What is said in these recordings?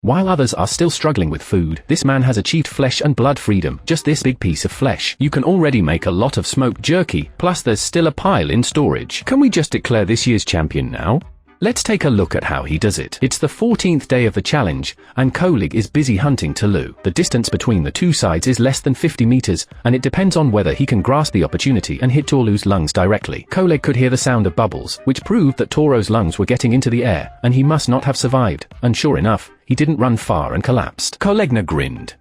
While others are still struggling with food, this man has achieved flesh and blood freedom. Just this big piece of flesh. You can already make a lot of smoked jerky, plus there's still a pile in storage. Can we just declare this year's champion now? Let's take a look at how he does it. It's the 14th day of the challenge, and Kolig is busy hunting Tolu. The distance between the two sides is less than 50 meters, and it depends on whether he can grasp the opportunity and hit Tolu's lungs directly. Kolig could hear the sound of bubbles, which proved that Toro's lungs were getting into the air, and he must not have survived. And sure enough, he didn't run far and collapsed. Kolegna grinned.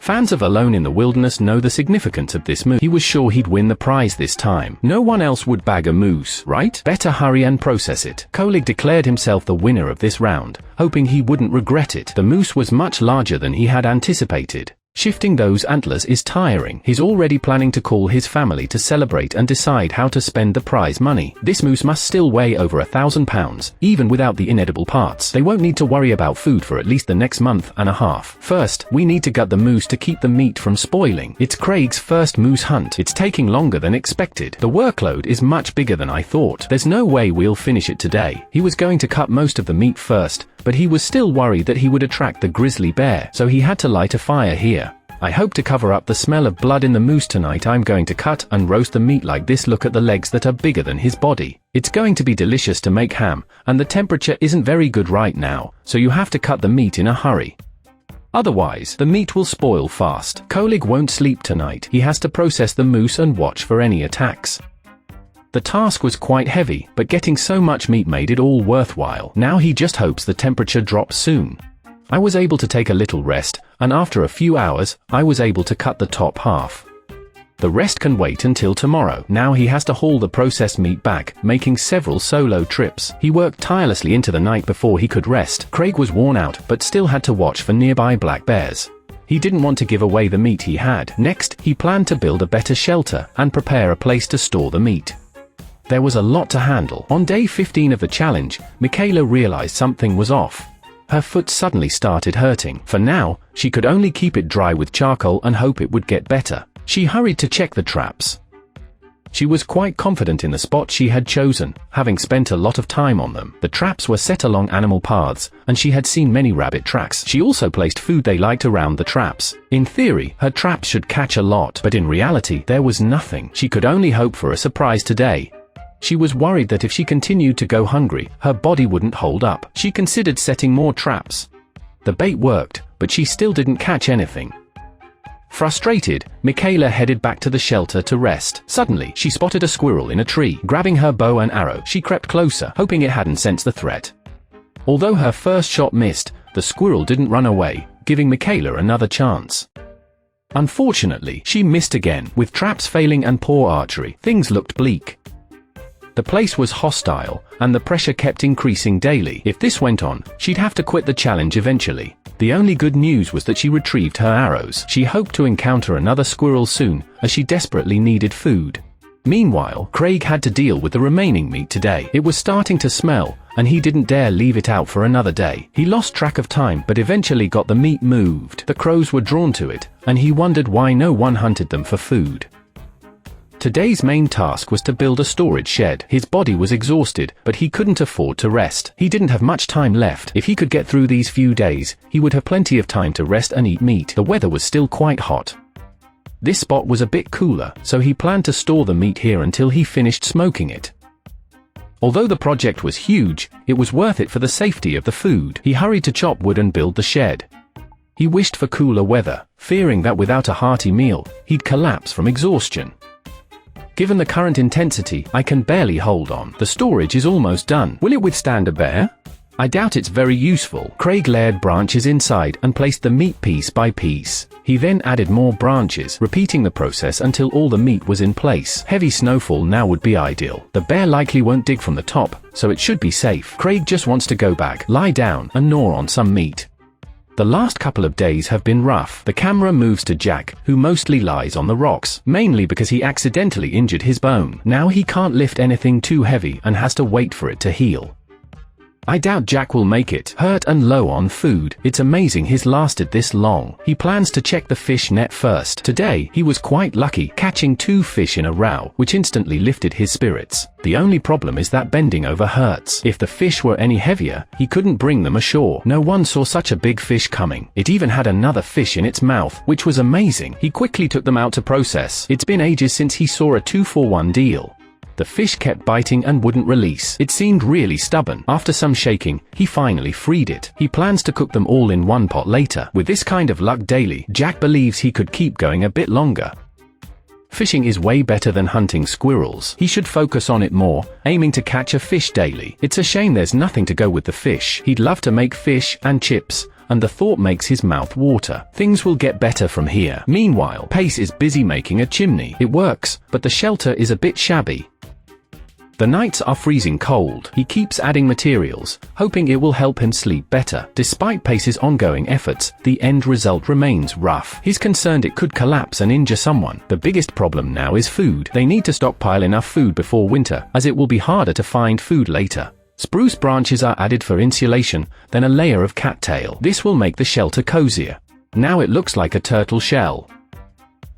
Fans of Alone in the Wilderness know the significance of this move. He was sure he'd win the prize this time. No one else would bag a moose, right? Better hurry and process it. Kolig declared himself the winner of this round, hoping he wouldn't regret it. The moose was much larger than he had anticipated. Shifting those antlers is tiring. He's already planning to call his family to celebrate and decide how to spend the prize money. This moose must still weigh over 1,000 pounds, even without the inedible parts. They won't need to worry about food for at least the next month and a half. First, we need to gut the moose to keep the meat from spoiling. It's Craig's first moose hunt. It's taking longer than expected. The workload is much bigger than I thought. There's no way we'll finish it today. He was going to cut most of the meat first, but he was still worried that he would attract the grizzly bear, so he had to light a fire here. I hope to cover up the smell of blood in the moose tonight. I'm going to cut and roast the meat like this. Look at the legs that are bigger than his body. It's going to be delicious to make ham, and the temperature isn't very good right now, so you have to cut the meat in a hurry. Otherwise, the meat will spoil fast. Kolig won't sleep tonight. He has to process the moose and watch for any attacks. The task was quite heavy, but getting so much meat made it all worthwhile. Now he just hopes the temperature drops soon. I was able to take a little rest, and after a few hours, I was able to cut the top half. The rest can wait until tomorrow. Now he has to haul the processed meat back, making several solo trips. He worked tirelessly into the night before he could rest. Craig was worn out, but still had to watch for nearby black bears. He didn't want to give away the meat he had. Next, he planned to build a better shelter and prepare a place to store the meat. There was a lot to handle. On day 15 of the challenge, Michaela realized something was off. Her foot suddenly started hurting. For now, she could only keep it dry with charcoal and hope it would get better. She hurried to check the traps. She was quite confident in the spot she had chosen, having spent a lot of time on them. The traps were set along animal paths, and she had seen many rabbit tracks. She also placed food they liked around the traps. In theory, her traps should catch a lot, but in reality, there was nothing. She could only hope for a surprise today. She was worried that if she continued to go hungry, her body wouldn't hold up. She considered setting more traps. The bait worked, but she still didn't catch anything. Frustrated, Michaela headed back to the shelter to rest. Suddenly, she spotted a squirrel in a tree. Grabbing her bow and arrow, she crept closer, hoping it hadn't sensed the threat. Although her first shot missed, the squirrel didn't run away, giving Michaela another chance. Unfortunately, she missed again. With traps failing and poor archery, things looked bleak. The place was hostile, and the pressure kept increasing daily. If this went on, she'd have to quit the challenge eventually. The only good news was that she retrieved her arrows. She hoped to encounter another squirrel soon, as she desperately needed food. Meanwhile, Craig had to deal with the remaining meat today. It was starting to smell, and he didn't dare leave it out for another day. He lost track of time, but eventually got the meat moved. The crows were drawn to it, and he wondered why no one hunted them for food. Today's main task was to build a storage shed. His body was exhausted, but he couldn't afford to rest. He didn't have much time left. If he could get through these few days, he would have plenty of time to rest and eat meat. The weather was still quite hot. This spot was a bit cooler, so he planned to store the meat here until he finished smoking it. Although the project was huge, it was worth it for the safety of the food. He hurried to chop wood and build the shed. He wished for cooler weather, fearing that without a hearty meal, he'd collapse from exhaustion. Given the current intensity, I can barely hold on. The storage is almost done. Will it withstand a bear? I doubt it's very useful. Craig layered branches inside and placed the meat piece by piece. He then added more branches, repeating the process until all the meat was in place. Heavy snowfall now would be ideal. The bear likely won't dig from the top, so it should be safe. Craig just wants to go back, lie down, and gnaw on some meat. The last couple of days have been rough. The camera moves to Jack, who mostly lies on the rocks, mainly because he accidentally injured his bone. Now he can't lift anything too heavy and has to wait for it to heal. I doubt Jack will make it. Hurt and low on food, it's amazing he's lasted this long. He plans to check the fish net first. Today, he was quite lucky, catching 2 fish in a row, which instantly lifted his spirits. The only problem is that bending over hurts. If the fish were any heavier, he couldn't bring them ashore. No one saw such a big fish coming. It even had another fish in its mouth, which was amazing. He quickly took them out to process. It's been ages since he saw a 2-for-1 deal. The fish kept biting and wouldn't release. It seemed really stubborn. After some shaking, he finally freed it. He plans to cook them all in one pot later. With this kind of luck daily, Jack believes he could keep going a bit longer. Fishing is way better than hunting squirrels. He should focus on it more, aiming to catch a fish daily. It's a shame there's nothing to go with the fish. He'd love to make fish and chips, and the thought makes his mouth water. Things will get better from here. Meanwhile, Pace is busy making a chimney. It works, but the shelter is a bit shabby. The nights are freezing cold. He keeps adding materials, hoping it will help him sleep better. Despite Pace's ongoing efforts, the end result remains rough. He's concerned it could collapse and injure someone. The biggest problem now is food. They need to stockpile enough food before winter, as it will be harder to find food later. Spruce branches are added for insulation, then a layer of cattail. This will make the shelter cozier. Now it looks like a turtle shell.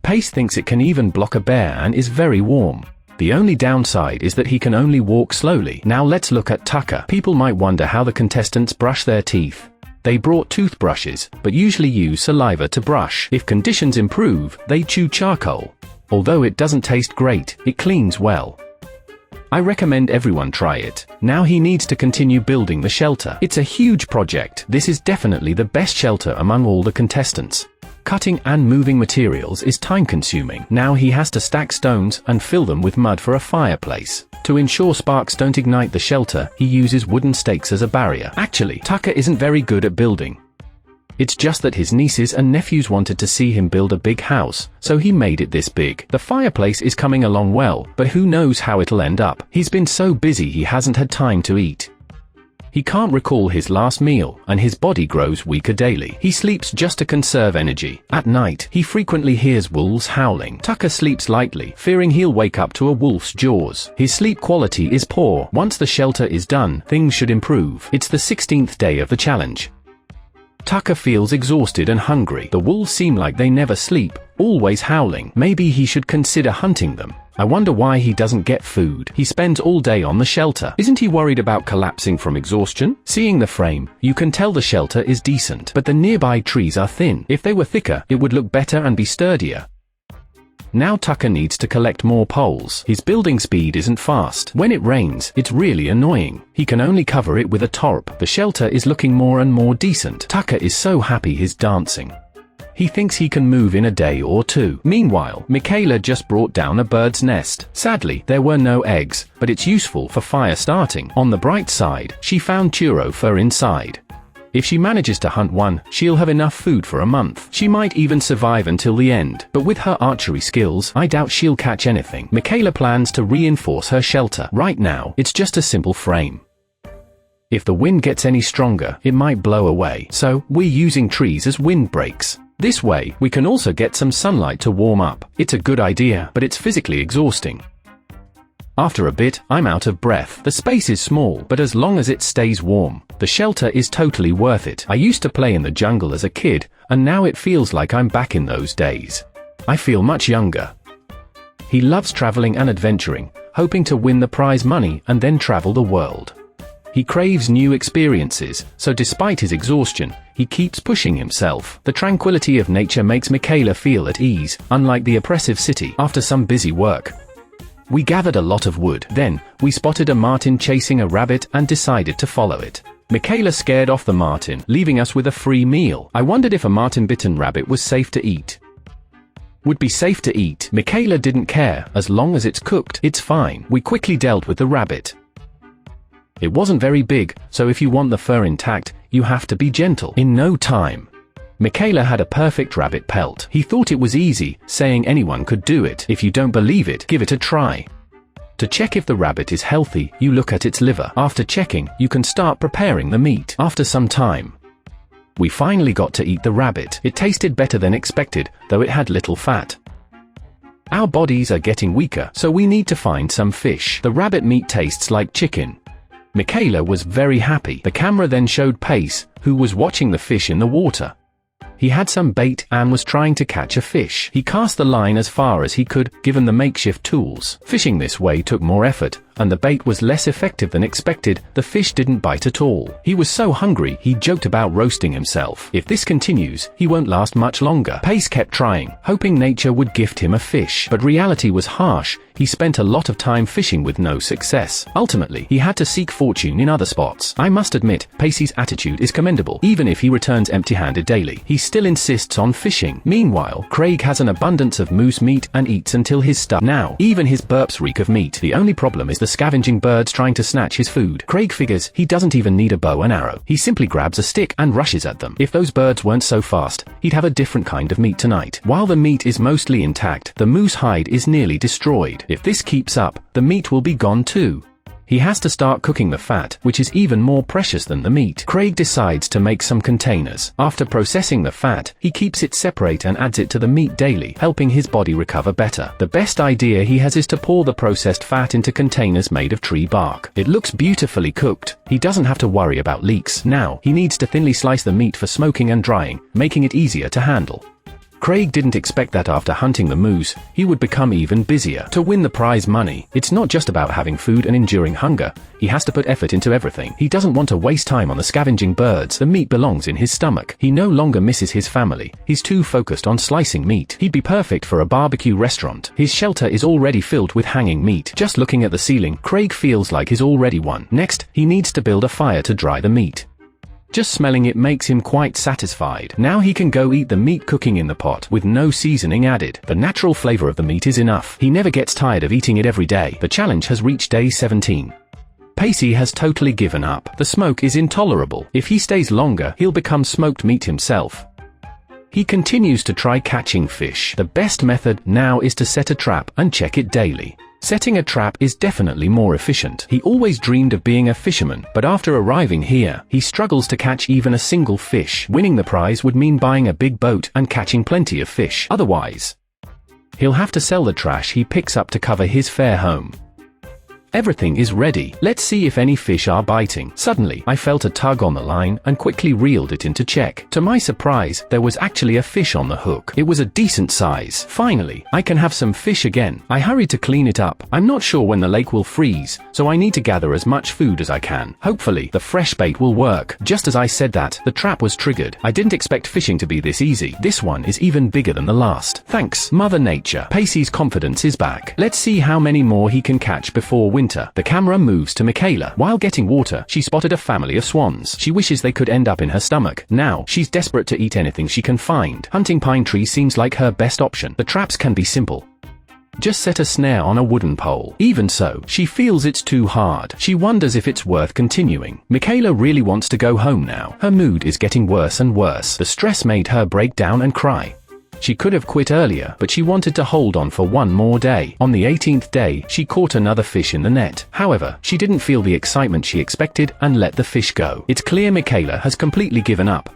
Pace thinks it can even block a bear and is very warm. The only downside is that he can only walk slowly. Now let's look at Tucker. People might wonder how the contestants brush their teeth. They brought toothbrushes, but usually use saliva to brush. If conditions improve, they chew charcoal. Although it doesn't taste great, it cleans well. I recommend everyone try it. Now he needs to continue building the shelter. It's a huge project. This is definitely the best shelter among all the contestants. Cutting and moving materials is time-consuming. Now he has to stack stones and fill them with mud for a fireplace. To ensure sparks don't ignite the shelter, he uses wooden stakes as a barrier. Actually, Tucker isn't very good at building. It's just that his nieces and nephews wanted to see him build a big house, so he made it this big. The fireplace is coming along well, but who knows how it'll end up. He's been so busy he hasn't had time to eat. He can't recall his last meal, and his body grows weaker daily. He sleeps just to conserve energy. At night, he frequently hears wolves howling. Tucker sleeps lightly, fearing he'll wake up to a wolf's jaws. His sleep quality is poor. Once the shelter is done, things should improve. It's the 16th day of the challenge. Tucker feels exhausted and hungry. The wolves seem like they never sleep, always howling. Maybe he should consider hunting them. I wonder why he doesn't get food. He spends all day on the shelter. Isn't he worried about collapsing from exhaustion? Seeing the frame, you can tell the shelter is decent, but the nearby trees are thin. If they were thicker, it would look better and be sturdier. Now Tucker needs to collect more poles. His building speed isn't fast. When it rains, it's really annoying. He can only cover it with a tarp. The shelter is looking more and more decent. Tucker is so happy he's dancing. He thinks he can move in a day or two. Meanwhile, Michaela just brought down a bird's nest. Sadly, there were no eggs, but it's useful for fire starting. On the bright side, she found churro fur inside. If she manages to hunt one, she'll have enough food for a month. She might even survive until the end, but with her archery skills, I doubt she'll catch anything. Michaela plans to reinforce her shelter. Right now, it's just a simple frame. If the wind gets any stronger, it might blow away, so we're using trees as windbreaks. This way, we can also get some sunlight to warm up. It's a good idea, but it's physically exhausting. After a bit, I'm out of breath. The space is small, but as long as it stays warm, the shelter is totally worth it. I used to play in the jungle as a kid, and now it feels like I'm back in those days. I feel much younger. He loves traveling and adventuring, hoping to win the prize money and then travel the world. He craves new experiences, so despite his exhaustion, he keeps pushing himself. The tranquility of nature makes Michaela feel at ease, unlike the oppressive city. After some busy work, we gathered a lot of wood. Then, we spotted a marten chasing a rabbit and decided to follow it. Michaela scared off the marten, leaving us with a free meal. I wondered if a marten-bitten rabbit was safe to eat. Would be safe to eat. Michaela didn't care. As long as it's cooked, it's fine. We quickly dealt with the rabbit. It wasn't very big, so if you want the fur intact, you have to be gentle. In no time, Michaela had a perfect rabbit pelt. He thought it was easy, saying anyone could do it. If you don't believe it, give it a try. To check if the rabbit is healthy, you look at its liver. After checking, you can start preparing the meat. After some time, we finally got to eat the rabbit. It tasted better than expected, though it had little fat. Our bodies are getting weaker, so we need to find some fish. The rabbit meat tastes like chicken. Michaela was very happy. The camera then showed Pace, who was watching the fish in the water. He had some bait and was trying to catch a fish. He cast the line as far as he could, given the makeshift tools. Fishing this way took more effort, and the bait was less effective than expected. The fish didn't bite at all. He was so hungry, he joked about roasting himself. If this continues, he won't last much longer. Pace kept trying, hoping nature would gift him a fish. But reality was harsh. He spent a lot of time fishing with no success. Ultimately, he had to seek fortune in other spots. I must admit, Pacey's attitude is commendable. Even if he returns empty-handed daily, he still insists on fishing. Meanwhile, Craig has an abundance of moose meat and eats until his stomach. Now, even his burps reek of meat. The only problem is the scavenging birds trying to snatch his food. Craig figures he doesn't even need a bow and arrow. He simply grabs a stick and rushes at them. If those birds weren't so fast, he'd have a different kind of meat tonight. While the meat is mostly intact, the moose hide is nearly destroyed. If this keeps up, the meat will be gone too. He has to start cooking the fat, which is even more precious than the meat. Craig decides to make some containers. After processing the fat, he keeps it separate and adds it to the meat daily, helping his body recover better. The best idea he has is to pour the processed fat into containers made of tree bark. It looks beautifully cooked. He doesn't have to worry about leaks. Now, he needs to thinly slice the meat for smoking and drying, making it easier to handle. Craig didn't expect that after hunting the moose, he would become even busier. To win the prize money, it's not just about having food and enduring hunger. He has to put effort into everything. He doesn't want to waste time on the scavenging birds. The meat belongs in his stomach. He no longer misses his family. He's too focused on slicing meat. He'd be perfect for a barbecue restaurant. His shelter is already filled with hanging meat. Just looking at the ceiling, Craig feels like he's already won. Next, he needs to build a fire to dry the meat. Just smelling it makes him quite satisfied. Now he can go eat the meat cooking in the pot with no seasoning added. The natural flavor of the meat is enough. He never gets tired of eating it every day. The challenge has reached day 17. Pacey has totally given up. The smoke is intolerable. If he stays longer, he'll become smoked meat himself. He continues to try catching fish. The best method now is to set a trap and check it daily. Setting a trap is definitely more efficient. He always dreamed of being a fisherman, but after arriving here, he struggles to catch even a single fish. Winning the prize would mean buying a big boat and catching plenty of fish. Otherwise, he'll have to sell the trash he picks up to cover his fare home. Everything is ready. Let's see if any fish are biting. Suddenly, I felt a tug on the line and quickly reeled it into check. To my surprise, there was actually a fish on the hook. It was a decent size. Finally, I can have some fish again. I hurried to clean it up. I'm not sure when the lake will freeze, so I need to gather as much food as I can. Hopefully, the fresh bait will work. Just as I said that, the trap was triggered. I didn't expect fishing to be this easy. This one is even bigger than the last. Thanks, Mother Nature. Pacey's confidence is back. Let's see how many more he can catch before winter. The camera moves to Michaela. While getting water, she spotted a family of swans. She wishes they could end up in her stomach. Now, she's desperate to eat anything she can find. Hunting pine trees seems like her best option. The traps can be simple. Just set a snare on a wooden pole. Even so, she feels it's too hard. She wonders if it's worth continuing. Michaela really wants to go home now. Her mood is getting worse and worse. The stress made her break down and cry. She could have quit earlier, but she wanted to hold on for one more day. On the 18th day, she caught another fish in the net. However, she didn't feel the excitement she expected and let the fish go. It's clear Michaela has completely given up.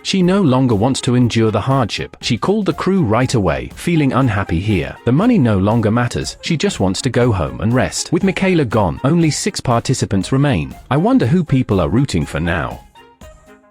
She no longer wants to endure the hardship. She called the crew right away, feeling unhappy here. The money no longer matters. She just wants to go home and rest. With Michaela gone, only 6 participants remain. I wonder who people are rooting for now.